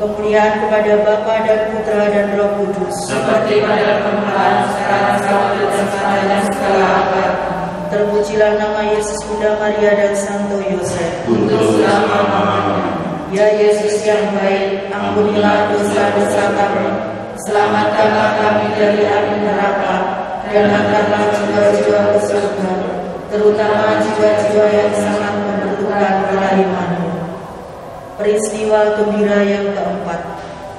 Speaker 1: Kemuliaan kepada Bapa dan Putra dan Roh Kudus,
Speaker 4: Seperti pada permulaan, sekarang, selalu, dan segala abad.
Speaker 1: Terpujilah nama Yesus, Bunda Maria dan Santo Yosef.
Speaker 4: Untuk selama-lamanya.
Speaker 1: Ya Yesus yang baik, ampunilah dosa-dosa kami, selamatkanlah kami dari api neraka, dan hantarlah jiwa-jiwa ke surga, terutama jiwa-jiwa yang sangat memerlukan kerahiman-Mu. Peristiwa gembira yang keempat,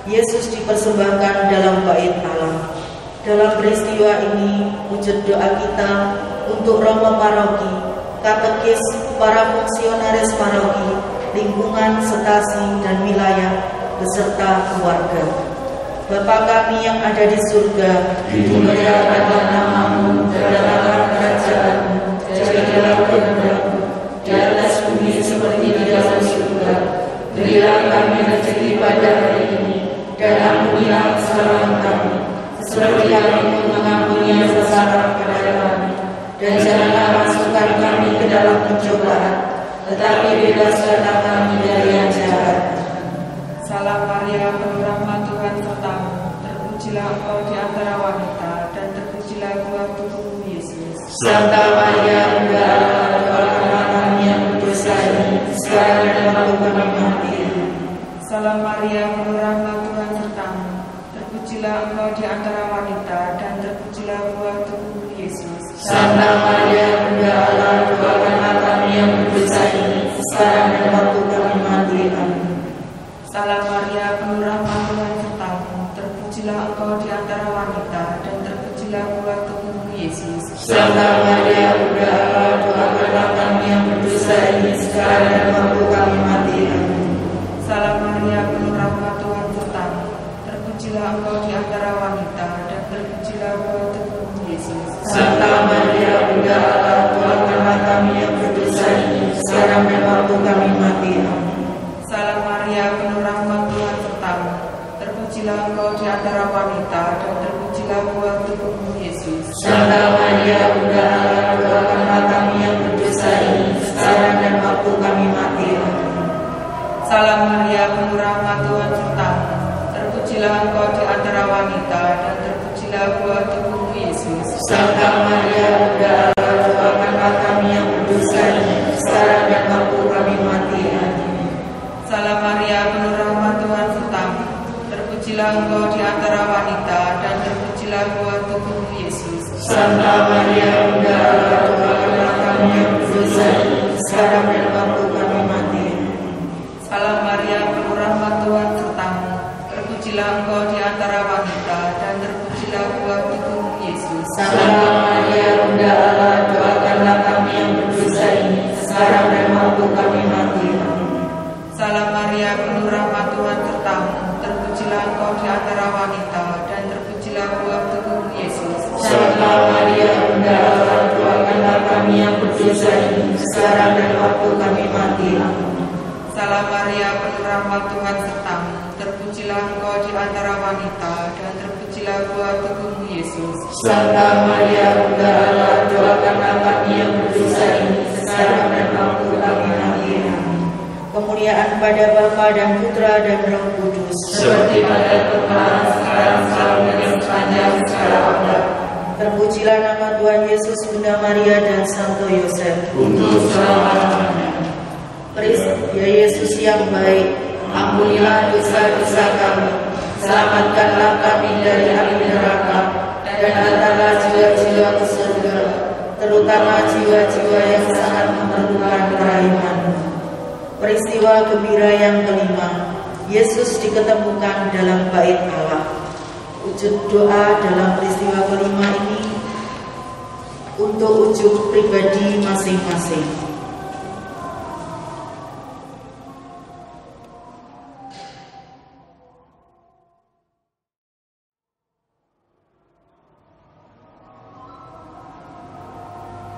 Speaker 1: Yesus dipersembahkan dalam bait Allah. Dalam peristiwa ini, wujud doa kita untuk romo paroki, katekis, para fungsionaris paroki, lingkungan, stasi, dan wilayah, beserta keluarga. Bapa kami yang ada di surga,
Speaker 4: dimuliakanlah nama-Mu, datanglah kerajaan-Mu, jadilah kehendak-Mu di atas bumi seperti di dalam surga. Berilah kami rezeki pada hari ini,
Speaker 1: dan ampunilah kesalahan kami, seperti kami pun mengampuni yang bersalah kepada kami. Dan janganlah masukkan kami ke dalam pencobaan, tetapi bebaskanlah kami dari yang jahat.
Speaker 5: Salam Maria, penuh rahmat Tuhan sertamu, terpujilah engkau di antara wanita, dan terpujilah buah tubuhmu Yesus.
Speaker 1: Santa Maria, Bunda Allah, doakanlah kami yang berdosa ini, sekarang dan waktu kami mati.
Speaker 5: Salam Maria, penuh rahmat Tuhan sertamu, terpujilah engkau di antara wanita, dan terpujilah buah tubuhmu Yesus.
Speaker 1: Santa Maria, Bunda Allah, doakanlah kami yang berdosa ini, sekarang dan waktu kami mati. Amin.
Speaker 5: Salam Maria, penuh rahmat Tuhan sertamu, terpujilah engkau di antara wanita, dan terpujilah buah tubuhmu Yesus.
Speaker 1: Santa Maria, Bunda Allah, doakanlah kami yang berdosa ini, sekarang dan waktu kami mati. Amin.
Speaker 5: Salam Maria, penuh rahmat Tuhan sertamu, terpujilah engkau di antara wanita, dan terpujilah buah tubuhmu Yesus.
Speaker 1: Santa Maria, Bunda Allah, doakanlah kami yang berdosa ini, sekarang dan waktu kami mati. Amin.
Speaker 5: Salam Maria, penuh rahmat Tuhan sertamu, terpujilah engkau di antara wanita, dan terpujilah buah tubuhmu Yesus.
Speaker 1: Santa Maria, Bunda Allah, doakanlah kami yang berdosa ini, sekarang dan waktu kami mati. Amin.
Speaker 5: Salam Maria, penuh rahmat Tuhan sertamu, terpujilah engkau di antara wanita, dan terpujilah buah tubuhmu Yesus.
Speaker 1: Santa Maria, Bunda Allah, doakanlah kami yang berdosa ini, sekarang dan waktu kami mati. Amin.
Speaker 5: Salam Maria, penuh rahmat Tuhan sertamu, terpujilah engkau di antara wanita, dan terpujilah buah tubuhmu Yesus.
Speaker 1: Santa Maria, Bunda Allah, doakanlah kami yang berdosa ini, sekarang dan waktu kami mati.
Speaker 5: Salam Maria, penuh rahmat Tuhan sertamu, terpujilah engkau di antara wanita, dan terpujilah buah tubuhmu Yesus.
Speaker 1: Santa Maria, Bunda Allah, doakanlah kami yang berdosa ini, sekarang dan waktu kami mati.
Speaker 5: Salam Maria, penuh rahmat Tuhan sertamu, terpujilah engkau di antara wanita, dan terpujilah buah tubuhmu Yesus.
Speaker 1: Santa Maria, Bunda Allah, doakanlah kami yang berdosa ini, sekarang dan waktu kami mati.
Speaker 5: Salam Maria, penuh rahmat Tuhan sertamu, terpujilah engkau di antara wanita, dan terpujilah buah tubuhmu Yesus.
Speaker 1: Santa Maria, Bunda Allah, doakanlah kami yang berdosa ini, sekarang dan waktu kami mati. Kemuliaan pada Bapa dan Putra dan Roh Kudus,
Speaker 4: seperti pada permulaan, sekarang, selalu, dan sepanjang segala abad.
Speaker 1: Terpujilah nama Tuhan Yesus, Bunda Maria dan Santo Yosef,
Speaker 4: Untuk selama-lamanya.
Speaker 1: Ya Yesus yang baik, ampunilah dosa-dosa kami, selamatkanlah kami dari api neraka, dan hantarlah jiwa-jiwa ke surga, terutama jiwa-jiwa yang sangat memerlukan kerahiman-Mu. Peristiwa gembira yang kelima, Yesus diketemukan dalam bait Allah. Wujud doa dalam peristiwa kelima ini untuk ujung pribadi masing-masing.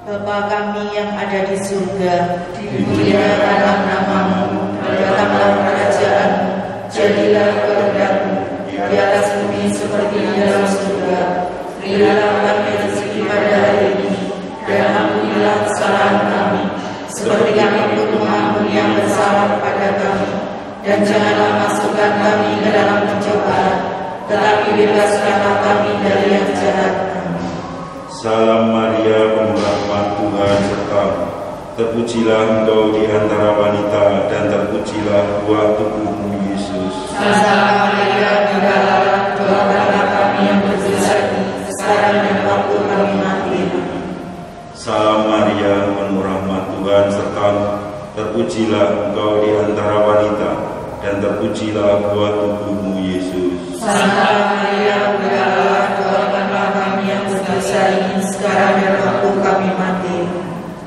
Speaker 1: Bapa kami yang ada di surga, dimuliakanlah nama-Mu, datanglah kerajaan-Mu, jadilah kehendak-Mu di atas bumi seperti di dalam surga. Berilah kami rezeki pada hari ini, dan ampunilah kesalahan kami, seperti kami pun mengampuni yang bersalah kepada kami. Dan janganlah masukkan kami ke dalam pencobaan, tetapi bebaskanlah kami dari yang jahat.
Speaker 6: Salam Maria, penuh rahmat Tuhan sertamu, terpujilah engkau di antara wanita, dan terpujilah buah tubuhmu Yesus.
Speaker 1: Santa Maria, Bunda Allah, doakanlah kami yang berdosa ini, sekarang dan waktu kami mati.
Speaker 6: Salam Maria, penuh rahmat Tuhan sertamu, terpujilah engkau di antara wanita, dan terpujilah buah tubuhmu Yesus.
Speaker 1: Santa Maria, Bunda Allah, doakanlah kami yang berdosa ini, sekarang dan waktu kami mati.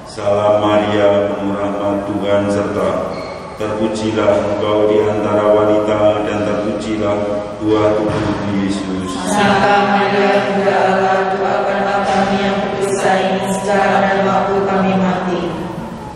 Speaker 6: Salam Maria, penuh rahmat Tuhan sertamu, terpujilah engkau di antara wanita, dan terpujilah buah tubuhmu Yesus.
Speaker 1: Santa Maria, Bunda Allah, doakanlah kami yang berdosa ini, sekarang dan waktu kami mati.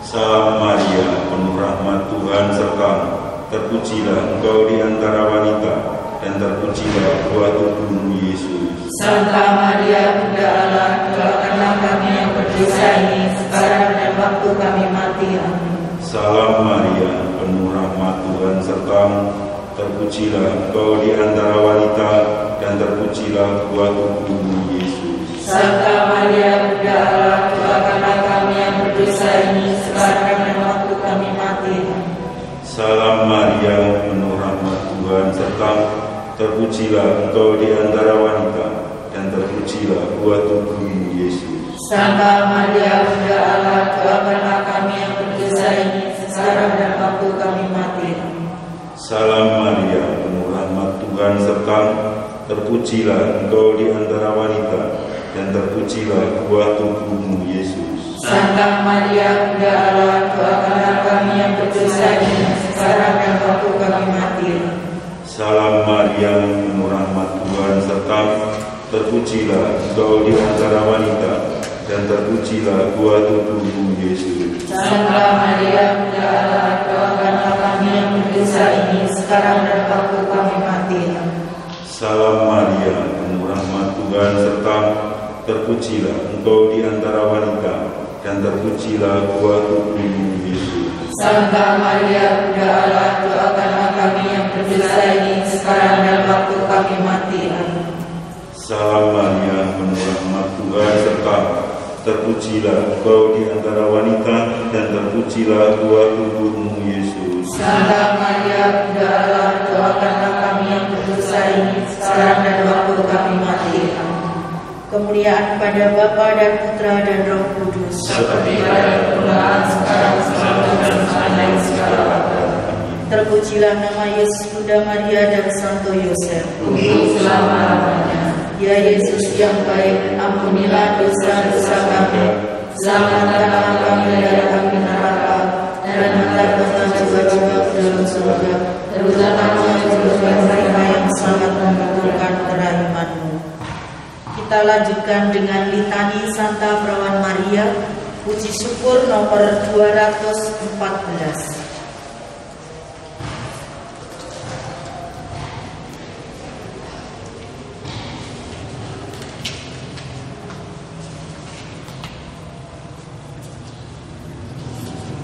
Speaker 6: Salam Maria, penuh rahmat Tuhan sertamu, terpujilah engkau di antara wanita, dan terpujilah buah tubuhmu Yesus.
Speaker 1: Santa Maria Bunda Allah, doakanlah kami yang berdosa ini sekarang dan waktu kami mati. Amin.
Speaker 6: Salam Maria, penuh rahmat Tuhan sertamu, terpujilah engkau di antara wanita, dan terpujilah buah tubuhmu Yesus.
Speaker 1: Santa Maria Bunda Allah, doakanlah kami yang berdosa ini sekarang dan waktu kami mati. Amin.
Speaker 6: Salam Maria, penuh rahmat Tuhan sertamu, terpujilah engkau di antara wanita, dan terpujilah buah tubuhmu Yesus.
Speaker 1: Santa Maria Bunda Allah, doakanlah kami yang berdosa ini sekarang dan waktu kami mati. Amin.
Speaker 6: Salam Maria, penuh rahmat Tuhan sertamu, terpujilah engkau di antara wanita, dan terpujilah buah tubuhmu Yesus.
Speaker 1: Santa Maria Bunda Allah, doakanlah kami yang berdosa ini sekarang dan waktu kami mati.
Speaker 6: Salam Maria, penuh rahmat Tuhan sertamu, terpujilah engkau di antara wanita, dan terpujilah buah tubuhmu Yesus.
Speaker 1: Santa Maria Bunda Allah, doakanlah kami yang berdosa ini sekarang dan waktu kami mati.
Speaker 6: Salam Maria, penuh rahmat Tuhan sertamu, terpujilah engkau di antara wanita, dan terpujilah buah tubuhmu Yesus.
Speaker 1: Santa Maria Bunda Allah, doakanlah kami yang berdosa ini sekarang dan waktu kami mati.
Speaker 6: Salam Maria, penuh rahmat Tuhan sertamu, terpujilah engkau di antara wanita, dan terpujilah buah tubuhmu Yesus.
Speaker 1: Santa Maria Bunda Allah, doakanlah kami yang berdosa ini sekarang dan waktu kami mati. Kemuliaan pada Bapa dan Putra dan Roh Kudus.
Speaker 4: seperti pada permulaan sekarang selalu dan sepanjang segala waktu.
Speaker 1: Terpujilah nama Yesus, Bunda Maria dan Santo Yosef.
Speaker 4: Untuk selama-lamanya.
Speaker 1: Ya Yesus yang baik, ampunilah dosa-dosa kami, selamatkanlah kami dari api neraka, dan hantarkanlah jiwa-jiwa ke dalam surga, terutama mereka yang sangat membutuhkan kerahiman-Mu. Kita lanjutkan dengan litani Santa Perawan Maria, puji syukur nomor 214.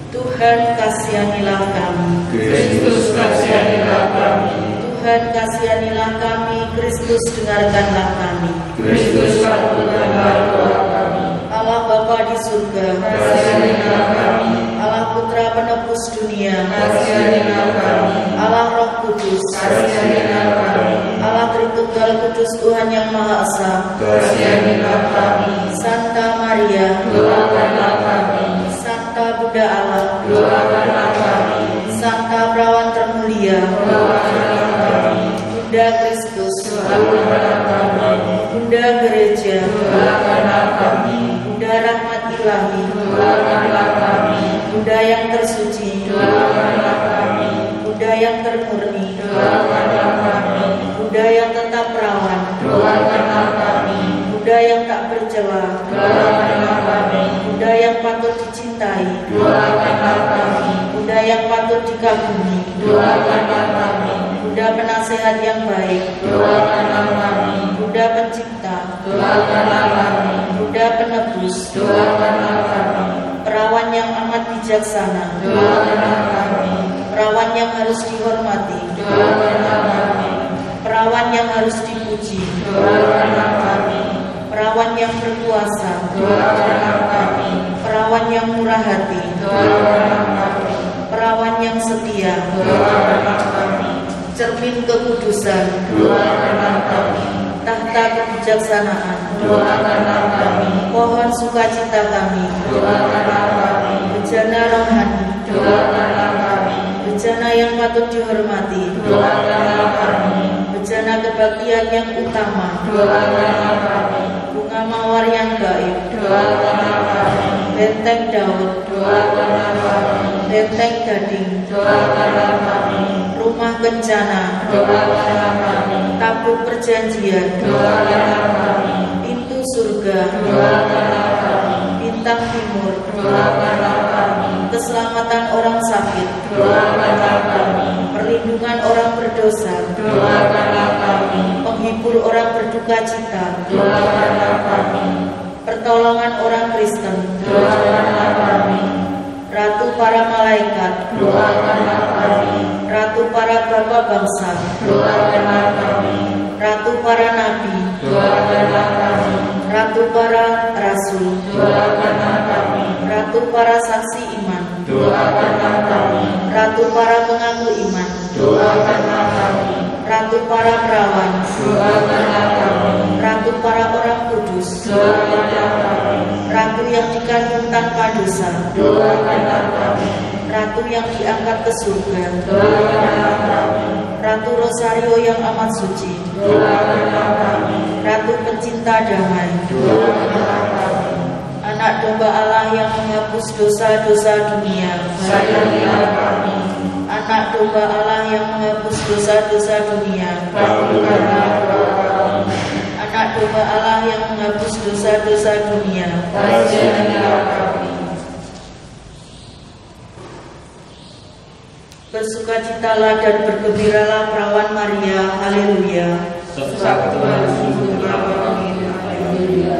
Speaker 1: Tuhan kasihanilah kami.
Speaker 4: Kristus kasihanilah kami.
Speaker 1: Tuhan kasihanilah kami. Kristus dengarkanlah kami.
Speaker 4: Kristus kabulkanlah doa kami.
Speaker 1: Allah Bapa di surga,
Speaker 4: Kasihanilah kami.
Speaker 1: Allah Putra penebus dunia,
Speaker 4: Kasihanilah kami.
Speaker 1: Allah Roh Kudus,
Speaker 4: Kasihanilah kami.
Speaker 1: Allah Tritunggal Kudus Tuhan yang Maha Esa,
Speaker 4: Kasihanilah kami.
Speaker 1: Santa Maria,
Speaker 4: Doakanlah kami.
Speaker 1: Santa Bunda Allah,
Speaker 4: Doakanlah kami.
Speaker 1: Santa Perawan Termulia,
Speaker 4: Doakanlah kami.
Speaker 1: Bunda Kristus,
Speaker 4: Doakanlah kami.
Speaker 1: Bunda Gereja,
Speaker 4: Doakanlah kami.
Speaker 1: Bunda Rahmat Ilahi,
Speaker 4: Doakanlah kami.
Speaker 1: Bunda yang tersuci,
Speaker 4: Doakanlah kami.
Speaker 1: Bunda yang termurni,
Speaker 4: Doakanlah kami.
Speaker 1: Bunda yang tetap perawan,
Speaker 4: Doakanlah kami.
Speaker 1: Bunda yang tak bercela,
Speaker 4: Doakanlah kami.
Speaker 1: Bunda yang patut dicintai,
Speaker 4: Doakanlah kami.
Speaker 1: Bunda yang patut dikagumi,
Speaker 4: Doakanlah kami.
Speaker 1: Bunda penasehat yang baik,
Speaker 4: Doakanlah kami.
Speaker 1: Bunda pencipta,
Speaker 4: Doakanlah kami.
Speaker 1: Bunda penebus,
Speaker 4: Doakanlah kami.
Speaker 1: perawan yang amat bijaksana,
Speaker 4: Doakanlah kami.
Speaker 1: perawan yang harus dihormati,
Speaker 4: Doakanlah kami.
Speaker 1: perawan yang harus dipuji,
Speaker 4: Doakanlah kami.
Speaker 1: perawan yang berkuasa,
Speaker 4: Doakanlah kami.
Speaker 1: perawan yang murah hati,
Speaker 4: Doakanlah kami.
Speaker 1: perawan yang setia,
Speaker 4: Doakanlah kami.
Speaker 1: cermin kekudusan,
Speaker 4: Doakanlah kami.
Speaker 1: tahta kebijaksanaan,
Speaker 4: Doakanlah kami.
Speaker 1: pohon sukacita kami,
Speaker 4: Doakanlah kami.
Speaker 1: bejana rohani,
Speaker 4: Doakanlah kami.
Speaker 1: bejana yang patut dihormati,
Speaker 4: Doakanlah kami.
Speaker 1: bejana kebaktian yang utama,
Speaker 4: Doakanlah kami.
Speaker 1: bunga mawar yang gaib,
Speaker 4: Doakanlah kami.
Speaker 1: benteng Daud,
Speaker 4: Doakanlah kami.
Speaker 1: benteng Gading,
Speaker 4: Doakanlah kami.
Speaker 1: rumah kencana,
Speaker 4: Doakanlah kami.
Speaker 1: tabut perjanjian,
Speaker 4: Doakanlah kami.
Speaker 1: pintu surga,
Speaker 4: Doakanlah kami.
Speaker 1: bintang timur,
Speaker 4: Doakanlah kami.
Speaker 1: keselamatan orang sakit,
Speaker 4: doakanlah kami.
Speaker 1: perlindungan orang berdosa,
Speaker 4: Doakanlah kami.
Speaker 1: penghibur orang berduka cita,
Speaker 4: Doakanlah kami.
Speaker 1: pertolongan orang Kristen,
Speaker 4: Doakanlah kami.
Speaker 1: Ratu para malaikat,
Speaker 4: Doakanlah kami.
Speaker 1: Ratu para bapa bangsa,
Speaker 4: Doakanlah kami.
Speaker 1: Ratu para nabi,
Speaker 4: Doakanlah kami.
Speaker 1: Ratu para rasul,
Speaker 4: Doakanlah kami.
Speaker 1: Ratu para saksi iman,
Speaker 4: Doakanlah kami.
Speaker 1: Ratu para pengaku iman,
Speaker 4: Doakanlah kami.
Speaker 1: Ratu para perawan,
Speaker 4: Doakanlah kami.
Speaker 1: Ratu para orang kudus,
Speaker 4: Doakanlah kami.
Speaker 1: Ratu yang dikandung tanpa dosa,
Speaker 4: Doakanlah kami.
Speaker 1: Ratu yang diangkat ke surga,
Speaker 4: Doakanlah kami.
Speaker 1: Ratu Rosario yang amat suci,
Speaker 4: Doakanlah kami.
Speaker 1: Ratu pencinta damai,
Speaker 4: Doakanlah kami.
Speaker 1: Anak domba Allah yang menghapus dosa-dosa dunia,
Speaker 4: Sayangilah kami.
Speaker 1: Anak domba Allah yang menghapus dosa-dosa dunia,
Speaker 4: Kabulkanlah doa kami.
Speaker 1: Anak domba Allah yang menghapus dosa-dosa dunia.
Speaker 4: Kasianilah kami.
Speaker 1: Bersukacitalah dan bergembiralah perawan Maria, haleluya.
Speaker 4: Sebab Tuhan sungguh telah memanggil. Haleluya.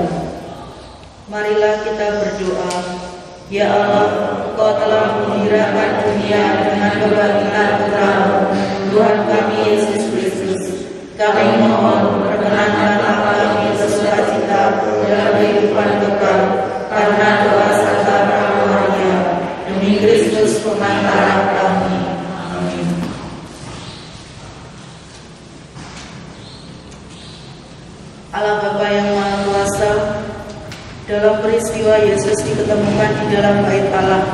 Speaker 1: Marilah kita berdoa. Ya Allah, Engkau telah menggembirakan dunia dengan kebangkitan Putra-Mu, Tuhan kami Yesus Kristus. Kami mohon perkenankanlah kami bersukacita dalam kehidupan kekal karena doa Santa Perawan Maria, demi Kristus pengantara kami. Amin. Allah Bapa yang Maha Kuasa, dalam peristiwa Yesus diketemukan di dalam bait Allah,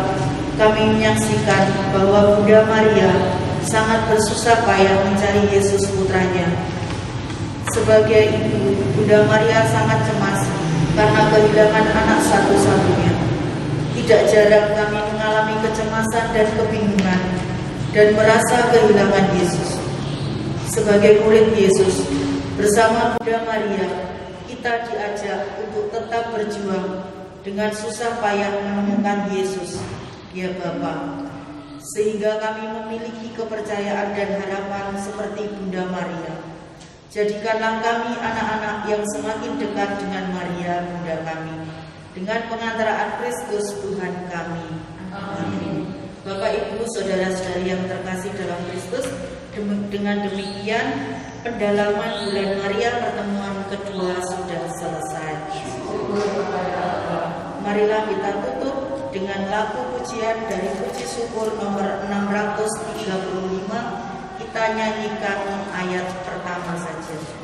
Speaker 1: kami menyaksikan bahwa Bunda Maria sangat bersusah payah mencari Yesus putranya. Sebagai ibu, Bunda Maria sangat cemas karena kehilangan anak satu-satunya. Tidak jarang kami mengalami kecemasan dan kebingungan dan merasa kehilangan Yesus. Sebagai murid Yesus, bersama Bunda Maria, kita diajak untuk tetap berjuang dengan susah payah menemukan Yesus, ya Bapa, sehingga kami memiliki kepercayaan dan harapan seperti Bunda Maria. Jadikanlah kami anak-anak yang semakin dekat dengan Maria, Bunda kami, dengan pengantaraan Kristus Tuhan kami. Amin. Bapak, Ibu, saudara-saudari yang terkasih dalam Kristus, dengan demikian pendalaman bulan Maria pertemuan kedua sudah selesai. Marilah kita tutup dengan lagu pujian dari puji syukur nomor 635. Kita nyanyikan ayat pertama saja.